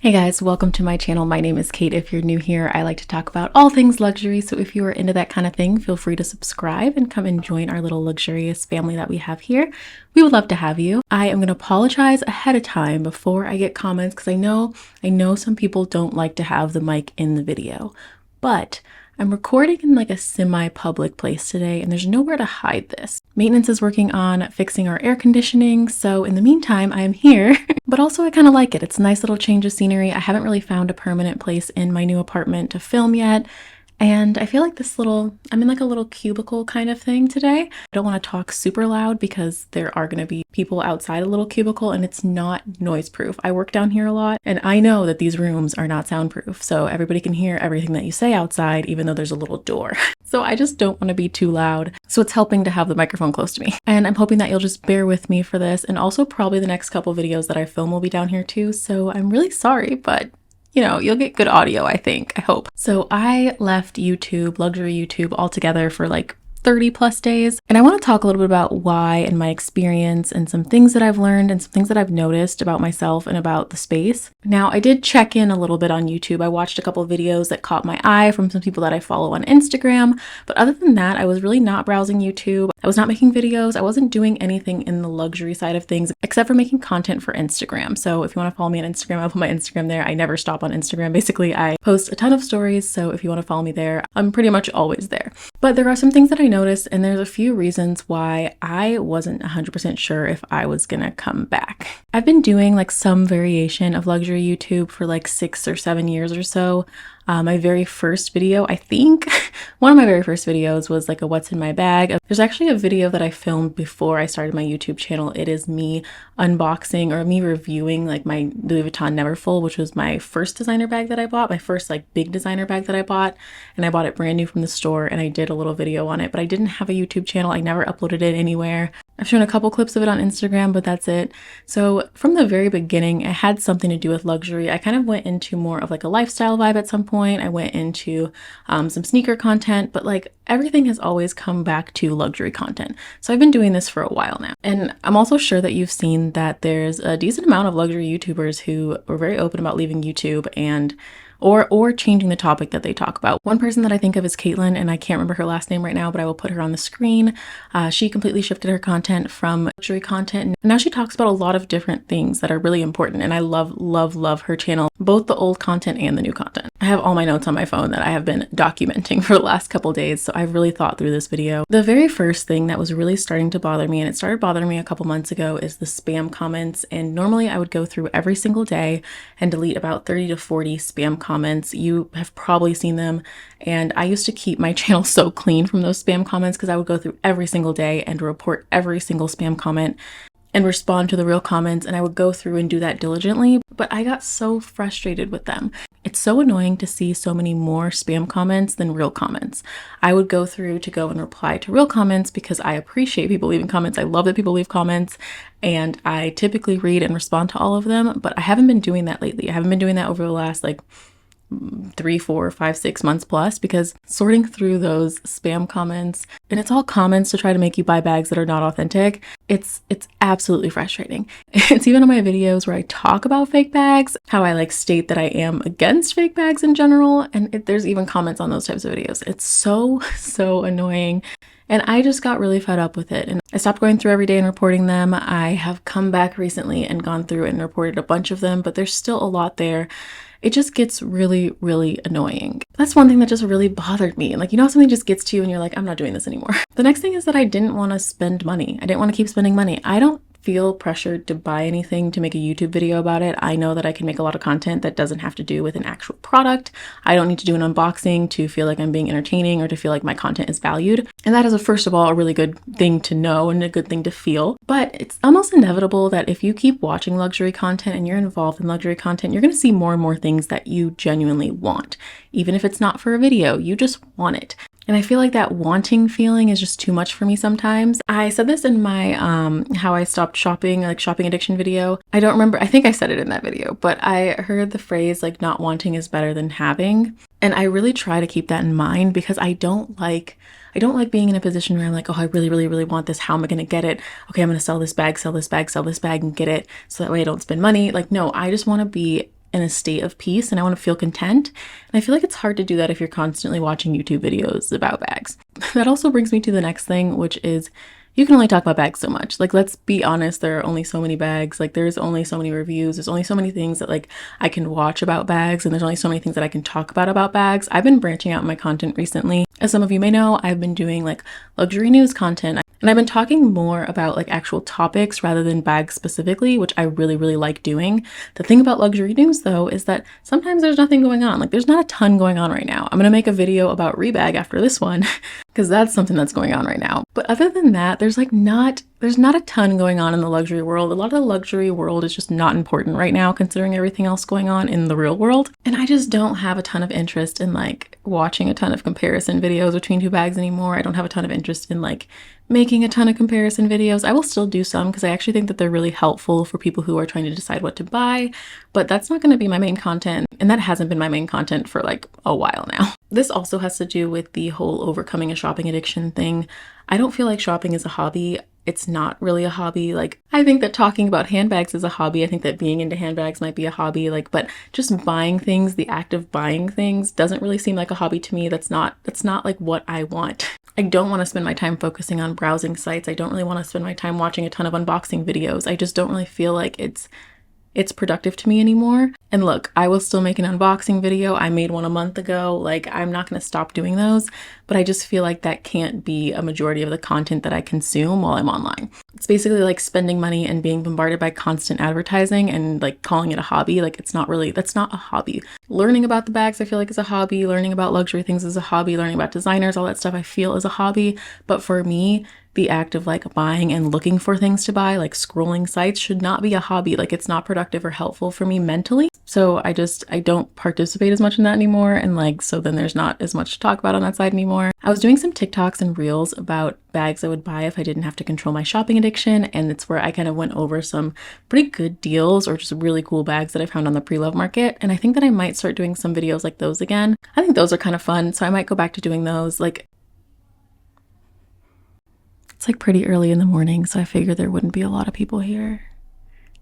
Hey guys, welcome to my channel. My name is Kate. If you're new here, I like to talk about all things luxury. So if you are into that kind of thing, feel free to subscribe and come and join our little luxurious family that we have here. We would love to have you. I am going to apologize ahead of time before I get comments because I know some people don't like to have the mic in the video, but I'm recording in like a semi-public place today and there's nowhere to hide this. Maintenance is working on fixing our air conditioning, so in the meantime, I am here, but also I kind of like it. It's a nice little change of scenery. I haven't really found a permanent place in my new apartment to film yet. And I feel like I'm in like a little cubicle kind of thing today. I don't want to talk super loud because there are going to be people outside a little cubicle and it's not noise proof. I work down here a lot and I know that these rooms are not soundproof. So everybody can hear everything that you say outside, even though there's a little door. So I just don't want to be too loud. So it's helping to have the microphone close to me. And I'm hoping that you'll just bear with me for this. And also probably the next couple videos that I film will be down here too. So I'm really sorry, but you know, you'll get good audio, I think, I hope. So I left YouTube, luxury YouTube altogether for like 30 plus days. And I want to talk a little bit about why and my experience and some things that I've learned and some things that I've noticed about myself and about the space. Now, I did check in a little bit on YouTube. I watched a couple of videos that caught my eye from some people that I follow on Instagram. But other than that, I was really not browsing YouTube. I was not making videos. I wasn't doing anything in the luxury side of things except for making content for Instagram. So if you want to follow me on Instagram, I'll put my Instagram there. I never stop on Instagram. Basically, I post a ton of stories. So if you want to follow me there, I'm pretty much always there. But there are some things that I noticed, and there's a few reasons why I wasn't 100% sure if I was gonna come back. I've been doing like some variation of luxury YouTube for like 6 or 7 years or so. My very first video, I think, one of my very first videos was like a what's in my bag. There's actually a video that I filmed before I started my YouTube channel. It is me unboxing or me reviewing like my Louis Vuitton Neverfull, which was my first designer bag that I bought, my first like big designer bag that I bought. And I bought it brand new from the store and I did a little video on it, but I didn't have a YouTube channel. I never uploaded it anywhere. I've shown a couple clips of it on Instagram, but that's it. So from the very beginning, it had something to do with luxury. I kind of went into more of like a lifestyle vibe at some point. I went into some sneaker content, but like everything has always come back to luxury content. So I've been doing this for a while now. And I'm also sure that you've seen that there's a decent amount of luxury YouTubers who are very open about leaving YouTube and or changing the topic that they talk about. One person that I think of is Caitlin, and I can't remember her last name right now, but I will put her on the screen. She completely shifted her content from luxury content. And now she talks about a lot of different things that are really important. And I love her channel, both the old content and the new content. I have all my notes on my phone that I have been documenting for the last couple days. So I've really thought through this video. The very first thing that was really starting to bother me, and it started bothering me a couple months ago, is the spam comments. And normally I would go through every single day and delete about 30 to 40 spam comments. You have probably seen them. And I used to keep my channel so clean from those spam comments because I would go through every single day and report every single spam comment and respond to the real comments, and I would go through and do that diligently, but I got so frustrated with them. It's so annoying to see so many more spam comments than real comments. I would go through to go and reply to real comments because I appreciate people leaving comments. I love that people leave comments, and I typically read and respond to all of them, but I haven't been doing that lately. I haven't been doing that over the last like 3, 4, 5, 6 months plus, because sorting through those spam comments, and it's all comments to try to make you buy bags that are not authentic, it's absolutely frustrating. It's even on my videos where I talk about fake bags, how I like state that I am against fake bags in general, and there's even comments on those types of videos. It's so annoying. And I just got really fed up with it. And I stopped going through every day and reporting them. I have come back recently and gone through and reported a bunch of them, but there's still a lot there. It just gets really annoying. That's one thing that just really bothered me. Like, you know, something just gets to you and you're like, I'm not doing this anymore. The next thing is that I didn't want to spend money. I didn't want to keep spending money. I don't feel pressured to buy anything to make a YouTube video about it. I know that I can make a lot of content that doesn't have to do with an actual product. I don't need to do an unboxing to feel like I'm being entertaining or to feel like my content is valued. And that is, first of all, a really good thing to know and a good thing to feel. But it's almost inevitable that if you keep watching luxury content and you're involved in luxury content, you're going to see more and more things that you genuinely want. Even if it's not for a video, you just want it. And I feel like that wanting feeling is just too much for me sometimes. I said this in my how I stopped shopping, like shopping addiction video. I don't remember, I think I said it in that video, but I heard the phrase like not wanting is better than having. And I really try to keep that in mind because I don't like being in a position where I'm like, oh, I really want this. How am I going to get it? Okay, I'm going to sell this bag, and get it so that way I don't spend money. Like, no, I just want to be in a state of peace and I want to feel content. And I feel like it's hard to do that if you're constantly watching YouTube videos about bags. That also brings me to the next thing, which is you can only talk about bags so much. Like, let's be honest, there are only so many bags. Like, there's only so many reviews. There's only so many things that like I can watch about bags, and there's only so many things that I can talk about bags. I've been branching out my content recently. As some of you may know, I've been doing like luxury news content, and I've been talking more about like actual topics rather than bags specifically, which I really, really like doing. The thing about luxury news though is that sometimes there's nothing going on. Like, there's not a ton going on right now. I'm gonna make a video about Rebag after this one because that's something that's going on right now. But other than that, there's not a ton going on in the luxury world. A lot of the luxury world is just not important right now, considering everything else going on in the real world. And I just don't have a ton of interest in like watching a ton of comparison videos between two bags anymore. I don't have a ton of interest in like making a ton of comparison videos. I will still do some because I actually think that they're really helpful for people who are trying to decide what to buy, but that's not going to be my main content. And that hasn't been my main content for like a while now. This also has to do with the whole overcoming a shopping addiction thing. I don't feel like shopping is a hobby. It's not really a hobby. Like, I think that talking about handbags is a hobby. I think that being into handbags might be a hobby, like, but just buying things, the act of buying things doesn't really seem like a hobby to me. That's not like what I want. I don't want to spend my time focusing on browsing sites. I don't really want to spend my time watching a ton of unboxing videos. I just don't really feel like it's productive to me anymore. And look, I will still make an unboxing video. I made one a month ago. Like, I'm not going to stop doing those, but I just feel like that can't be a majority of the content that I consume while I'm online. It's basically like spending money and being bombarded by constant advertising and like calling it a hobby. Like, that's not a hobby. Learning about the bags, I feel like is a hobby. Learning about luxury things is a hobby. Learning about designers, all that stuff I feel is a hobby. But for me, the act of like buying and looking for things to buy, like scrolling sites, should not be a hobby. Like, it's not productive or helpful for me mentally. So I don't participate as much in that anymore. And like, so then there's not as much to talk about on that side anymore. I was doing some TikToks and reels about bags I would buy if I didn't have to control my shopping addiction. And it's where I kind of went over some pretty good deals or just really cool bags that I found on the pre-love market. And I think that I might start doing some videos like those again. I think those are kind of fun. So I might go back to doing those. Like, it's like pretty early in the morning, so I figured there wouldn't be a lot of people here.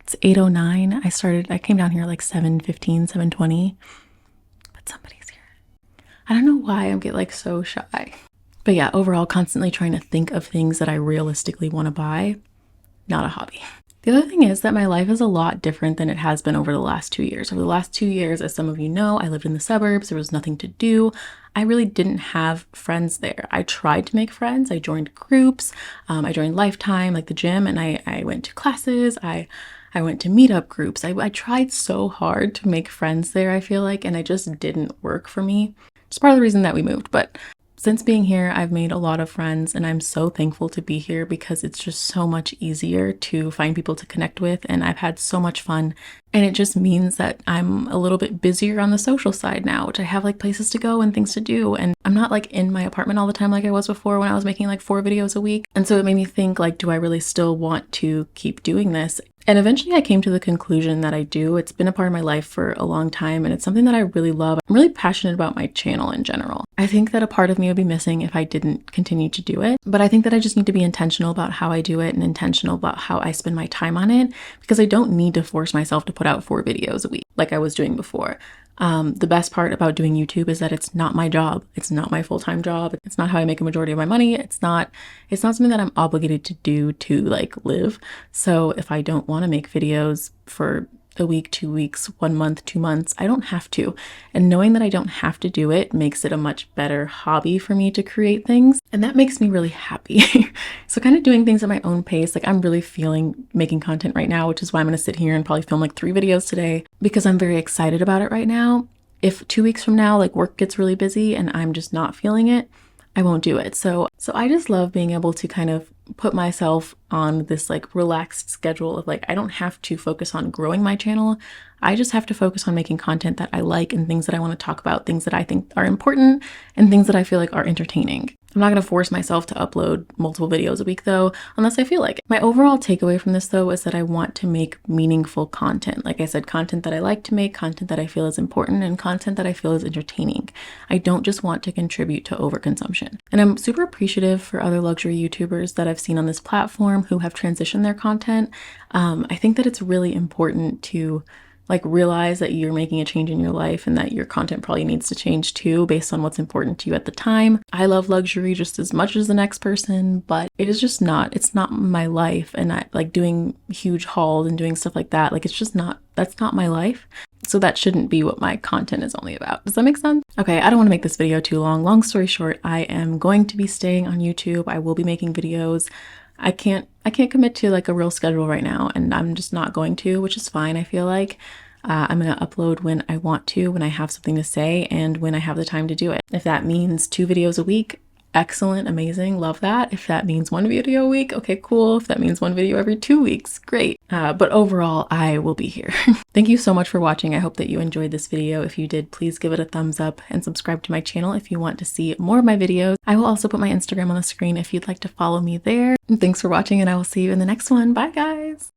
It's 8:09. I came down here like 7:15, 7:20, but somebody's here. I don't know why I get like so shy. But yeah, overall, constantly trying to think of things that I realistically want to buy, not a hobby. The other thing is that my life is a lot different than it has been over the last 2 years. Over the last 2 years, as some of you know, I lived in the suburbs. There was nothing to do. I really didn't have friends there. I tried to make friends. I joined groups. I joined Lifetime, like the gym, and I went to classes. I went to meetup groups. I tried so hard to make friends there, I feel like, and it just didn't work for me. It's part of the reason that we moved, but since being here, I've made a lot of friends, and I'm so thankful to be here because it's just so much easier to find people to connect with, and I've had so much fun. And it just means that I'm a little bit busier on the social side now, which I have like places to go and things to do. And I'm not like in my apartment all the time like I was before when I was making like 4 videos a week. And so it made me think, like, do I really still want to keep doing this? And eventually I came to the conclusion that I do. It's been a part of my life for a long time, and it's something that I really love. I'm really passionate about my channel in general. I think that a part of me would be missing if I didn't continue to do it. But I think that I just need to be intentional about how I do it and intentional about how I spend my time on it, because I don't need to force myself to put out 4 videos a week like I was doing before. The best part about doing YouTube is that it's not my job. It's not my full-time job. It's not how I make a majority of my money. It's not something that I'm obligated to do to like live. So if I don't want to make videos for a week, 2 weeks, 1 month, 2 months, I don't have to. And knowing that I don't have to do it makes it a much better hobby for me to create things. And that makes me really happy. So kind of doing things at my own pace. Like, I'm really feeling making content right now, which is why I'm going to sit here and probably film like 3 videos today, because I'm very excited about it right now. If 2 weeks from now, like, work gets really busy and I'm just not feeling it, I won't do it. So I just love being able to kind of put myself on this like relaxed schedule of like, I don't have to focus on growing my channel. I just have to focus on making content that I like and things that I want to talk about, things that I think are important and things that I feel like are entertaining. I'm not going to force myself to upload multiple videos a week though, unless I feel like it. My overall takeaway from this though is that I want to make meaningful content. Like I said, content that I like to make, content that I feel is important, and content that I feel is entertaining. I don't just want to contribute to overconsumption. And I'm super appreciative for other luxury YouTubers that I've seen on this platform who have transitioned their content. I think that it's really important to like realize that you're making a change in your life and that your content probably needs to change too based on what's important to you at the time. I love luxury just as much as the next person, but it is just not, it's not my life. And I like doing huge hauls and doing stuff like that. Like it's just not, that's not my life. So that shouldn't be what my content is only about. Does that make sense? Okay, I don't want to make this video too long. Long story short, I am going to be staying on YouTube. I will be making videos. I can't commit to like a real schedule right now, and I'm just not going to, which is fine. I feel like I'm gonna upload when I want to, when I have something to say, and when I have the time to do it. If that means 2 videos a week, excellent, amazing, love that. If that means 1 video a week, okay, cool. If that means 1 video every 2 weeks, great. But overall, I will be here. Thank you so much for watching. I hope that you enjoyed this video. If you did, please give it a thumbs up and subscribe to my channel if you want to see more of my videos. I will also put my Instagram on the screen if you'd like to follow me there. And thanks for watching, and I will see you in the next one. Bye, guys.